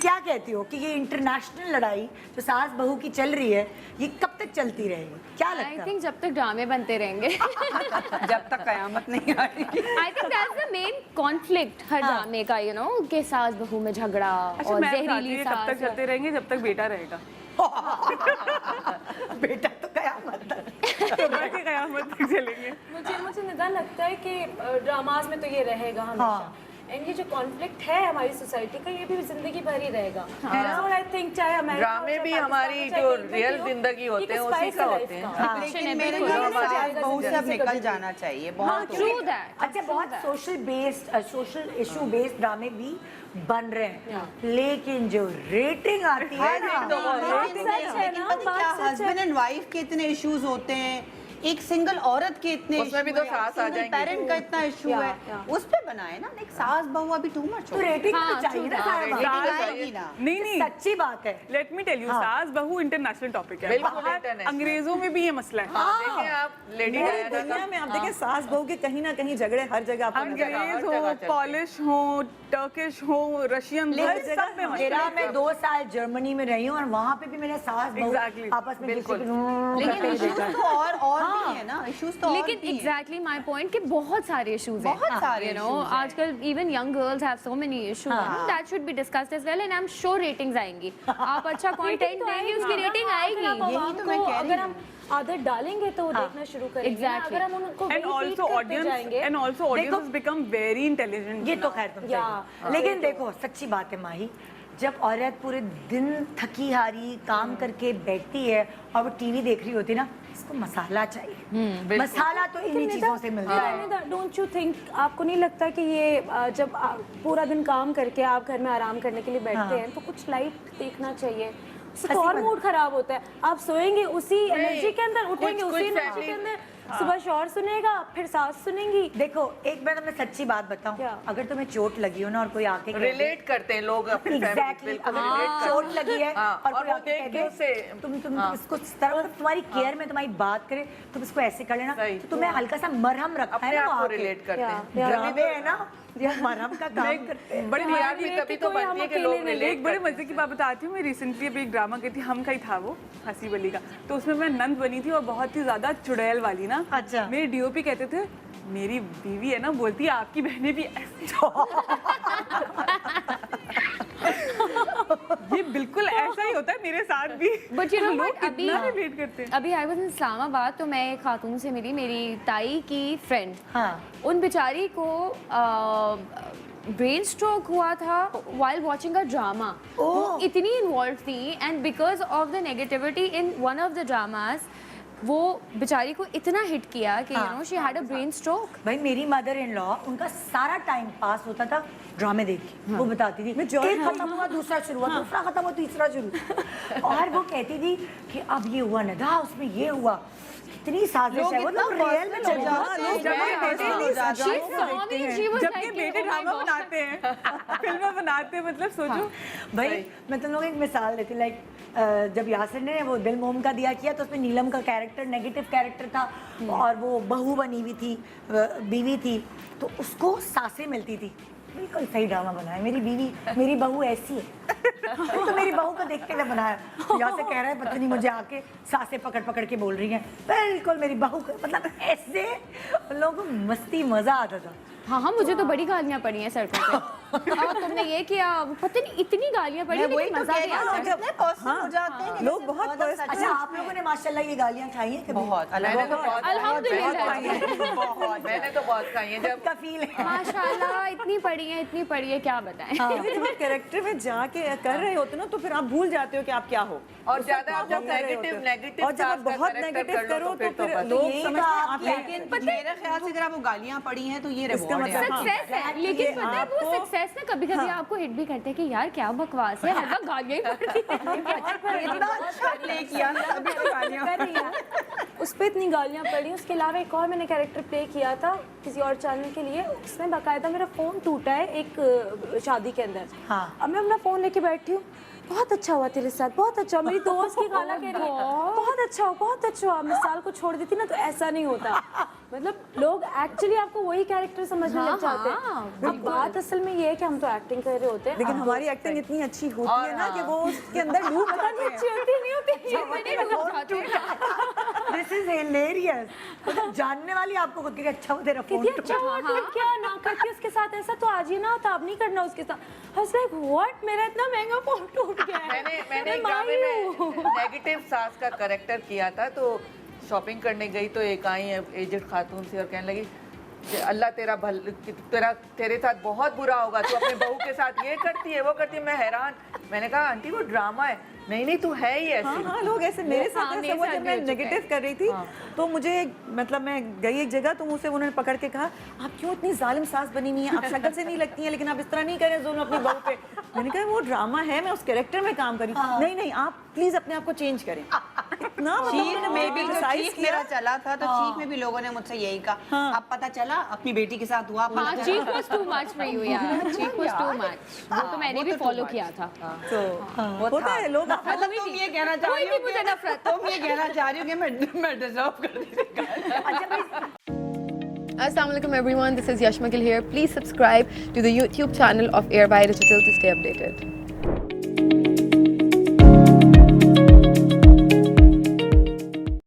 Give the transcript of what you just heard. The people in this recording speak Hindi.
क्या कहती हो कि ये इंटरनेशनल लड़ाई जो सास बहू की चल रही है ये कब तक चलती रहेगी, क्या लगता है? आई थिंक जब तक ड्रामे बनते रहेंगे। जब तक कयामत नहीं आएगी। I think that's the main conflict हर ड्रामे का, यू नो, कि सास बहू में झगड़ा अच्छा, और मैं जहरीली कब सास। तक चलते रहेंगे जब तक बेटा रहेगा। बेटा तो कयामत तक तो बाकी कयामत तक चलेंगे। मुझे निदा लगता है कि ड्रामाज में तो ये रहेगा हमेशा, एंड ये जो कॉन्फ्लिक्ट है हमारी सोसाइटी का ये भी जिंदगी भर ही रहेगा। आई थिंक चाहे अमेरिका ड्रामे भी हमारी जो रियल जिंदगी होते हैं उसी का होते हैं। लेकिन मेरे को सास बहू से अब निकल जाना चाहिए बहुत। True that. अच्छा, बहुत social based social issue based ड्रामे भी बन रहे हैं, लेकिन जो रेटिंग आती है ना, लेकिन पता क्या, हस्बैंड एंड वाइफ के इतने इश्यूज होते हैं, एक सिंगल औरत के इतने उसमें भी तो सास आ जाएंगी। पेरेंट का इतना इशू है, उस पे बनाए ना। एक सास बहू अभी टू मच तो रेटिंग तो चाहिए ना साहब। आएगी ना। नहीं, सच्ची बात है। लेट मी टेल यू, सास बहू इंटरनेशनल टॉपिक है। बिल्कुल बाहर international। अंग्रेजों में भी ये मसला है। देखिए आप लेडी पूरी दुनिया में आप देखें सास बहू के कहीं ना कहीं झगड़े हर जगह आपको नजर आएंगे। अंग्रेज हो, पॉलिश हो, टर्किश हो, रशियन, हर सब में मेरा मैं 2 साल जर्मनी में रही हूँ और वहाँ पे भी मैंने सास बहू Exactly। आपस में बिल्कुल। लेकिन इश्यूज तो और भी है ना, इश्यूज तो और लेकिन भी हैं। एग्जैक्टली माय पॉइंट कि बहुत सारे इश्यूज हैं, बहुत सारे यू नो, issues हैं। आजकल even young girls have so many issues, that should be discussed as well, and I am sure ratings आएंगी। आप अच्छा कंटेंट देंगे उसकी रेटिंग आएगी। यही तो मैं कह रही अगर हम आदत डालेंगे तो वो देखना शुरू करेंगे। Exactly। अगर हम उनको and also audience become very intelligent. ये तो खैर तुम सही हो। लेकिन देखो सच्ची बात है माही, जब औरत पूरे दिन थकी हारी काम करके बैठती है और वो टीवी देख रही होती है ना, इसको मसाला चाहिए। मसाला तो इन्हीं चीजों से मिलता है। डोंट यू थिंक, आपको नहीं लगता कि ये जब पूरा दिन काम करके आप घर में आराम करने के लिए बैठते हैं तो कुछ लाइट देखना चाहिए, उससे और मूड खराब होता है। आप सोएंगे उसी एनर्जी के अंदर, उठेंगे उसी एनर्जी के अंदर, सुबह शोर सुनेगा, फिर सास सुनेंगी। देखो एक बार मैं सच्ची बात बताऊं, अगर तुम्हें चोट लगी हो ना और कोई आके रिलेट करते हैं लोग अपनी एग्जैक्टली, अगर चोट लगी है और कोई वो आके देख कह के उसे दे तुम इसको इस तरह तुम्हारी केयर में तुम्हारी बात करे, तुम इसको ऐसे कर लेना, तो तुम्हें हल्का सा मरहम रखता अपने है ना, आप वो को आके रिलेट करते हैं। ड्रामे है ना, ये मरहम का काम करते हैं। बड़ी यार भी तभी तो बनती है कि लोग रिलेट। एक बड़े मजे की बात बताती हूँ। मैं रिसेंटली अभी एक ड्रामा की थी, हम का ही था वो, हसीब अली का, तो उसमें मैं नंद बनी थी और बहुत ही ज्यादा चुड़ैल वाली ना। अच्छा। मेरे डीओपी कहते थे मेरी बीवी है ना, बोलती है आपकी बहनें भी ऐसी। ये बिल्कुल ऐसा ही होता है मेरे साथ भी। बट यू नो लोग व्हाट, अभी कितना रिलेट करते हैं। अभी आई वाज इन इस्लामाबाद, तो मैं एक खातून से मिली, मेरी ताई की फ्रेंड। हाँ। उन बेचारी को ब्रेन स्ट्रोक हुआ था while watching a drama. वो इतनी इन्वॉल्व थी, and because of the negativity in one of the dramas वो बेचारी को इतना हिट किया कि you know she had a brain stroke. भाई मेरी मदर इन लॉ, उनका सारा टाइम पास होता था ड्रामे देख के। वो बताती थी एक खत्म हुआ दूसरा शुरू हुआ, दूसरा खत्म हुआ तीसरा शुरू, और वो कहती थी कि अब ये हुआ नदा, उसमें ये हुआ, कितनी साजिश है। वो तो रियल में चल जबकि बेटे ड्रामा बनाते हैं, फिल्में बनाते हैं, मतलब सोचो। भाई मैं तुम लोगों को एक मिसाल देती, लाइक जब यासिर ने वो दिल मोम का दिया किया तो उसमें नीलम का कैरेक्टर नेगेटिव कैरेक्टर था और वो बहू बनी हुई थी, बीवी थी, तो उसको सासें मिलती थी। बिल्कुल सही ड्रामा बनाया, मेरी बीवी मेरी बहू ऐसी है। तो मेरी बहू को देख के ना बनाया, यहाँ से कह रहा है पता नहीं मुझे आके सासें पकड़ पकड़ के बोल रही हैं, बिल्कुल मेरी बहू को, मतलब ऐसे उन लोगों को मस्ती मजा आता था। हाँ, मुझे तो बड़ी गालियाँ पड़ी हैं सड़कों पे। और तुमने ये किया, पता नहीं इतनी गालियाँ पड़ी, लेकिन मजा भी आता है। जितने पर्सनल हो जाते हैं लोग बहुत अच्छा आप लोगों ने माशाल्लाह ये गालियाँ खाई हैं कभी? बहुत मैंने तो बहुत अल्हम्दुलिल्लाह। बहुत मैंने तो बहुत खाई है। जब का फील है माशाल्लाह इतनी पड़ी है, क्या बताएं। जब आप कैरेक्टर में जाके कर रहे होते ना तो फिर आप भूल जाते हो कि आप क्या हो, और ज्यादा आप जब नेगेटिव और जब आप बहुत नेगेटिव करो तो फिर लोग समझते हैं आप। लेकिन मेरे ख्याल से अगर आपको गालियां पड़ी हैं तो ये इसका रिवॉर्ड है। मतलब सक्सेस है, लेकिन पता है वो सक्सेस ना कभी-कभी आपको हिट भी करते हैं कि यार क्या बकवास है, हर वक्त गालियां ही पड़ती हैं। इतना अच्छा प्ले किया ना, अभी तो गालियां कर रही हूँ, उस पर इतनी गालियाँ पड़ी। उसके अलावा एक और मैंने कैरेक्टर प्ले किया था किसी और चैनल के लिए, उसमें बाकायदा मेरा फ़ोन टूटा है एक शादी के अंदर। हाँ। अब मैं अपना फ़ोन लेके बैठी हूँ, बहुत अच्छा हुआ तेरे साथ, बहुत अच्छा हुआ। मेरी दोस्त की खाला कह रही है बहुत अच्छा हुआ, बहुत अच्छा हुआ। मिसाल को छोड़ देती ना तो ऐसा नहीं होता। मतलब लोग एक्चुअली आपको वही कैरेक्टर समझने लग जाते हैं। अब बात असल में ये है कि हम तो एक्टिंग कर रहे होते हैं, लेकिन हमारी एक्टिंग इतनी अच्छी होती है ना कि वो उसके अंदर डूब जाते हैं। अच्छी होती नहीं होती। This is hilarious. मतलब जानने वाली आपको खुद के अच्छा हो तेरा फोन कितनी अच्छा हुआ तो क्या ना करके उसके साथ ऐसा तो आज ही ना होता, अब नहीं करना उसके साथ। I was like, what? मेरा इतना महंगा फोन टूट गया है। मैंने एक ड्रामे में नेगेटिव सास का करेक्टर किया था, तो शॉपिंग करने गई तो एक आई एजेड खातून से और कहने लगी कि अल्लाह तेरे साथ बहुत बुरा होगा, तू अपने बहू के साथ ये करती है वो करती है। मैं हैरान, मैंने कहा आंटी वो ड्रामा है। नहीं तू है ही ऐसी। हाँ, लोग ऐसे मेरे साथ ऐसा हुआ जब मैं नेगेटिव कर रही थी तो मुझे मतलब मैं गई एक जगह तो मुझसे उन्होंने पकड़ के कहा आप क्यों इतनी जालिम सास बनी हुई हैं, आप शक्ल से नहीं लगती हैं लेकिन आप इस तरह नहीं करें जुल्म अपनी बहू पे। मैंने कहा वो ड्रामा है, मैं उस कैरेक्टर में काम करी। नहीं आप प्लीज अपने आप को चेंज करें। इतना चीख में भी जो criticize चीख किया। मेरा चला था तो चीख में भी लोगों ने मुझसे यही कहा। अब पता चला अपनी बेटी के साथ हुआ। हाँ, चीख was too much for you यार, चीख was too much। वो तो मैंने भी फॉलो किया था। तो होता है लोग मतलब तुम ये कहना चाह रही हो मुझे कि नफरत। तुम ये कहना चाह रही हो कि मैं डिजर्व कर रही Assalamualaikum everyone, this is Yashmakil here. Please subscribe to the YouTube channel of Airby Digital to stay updated.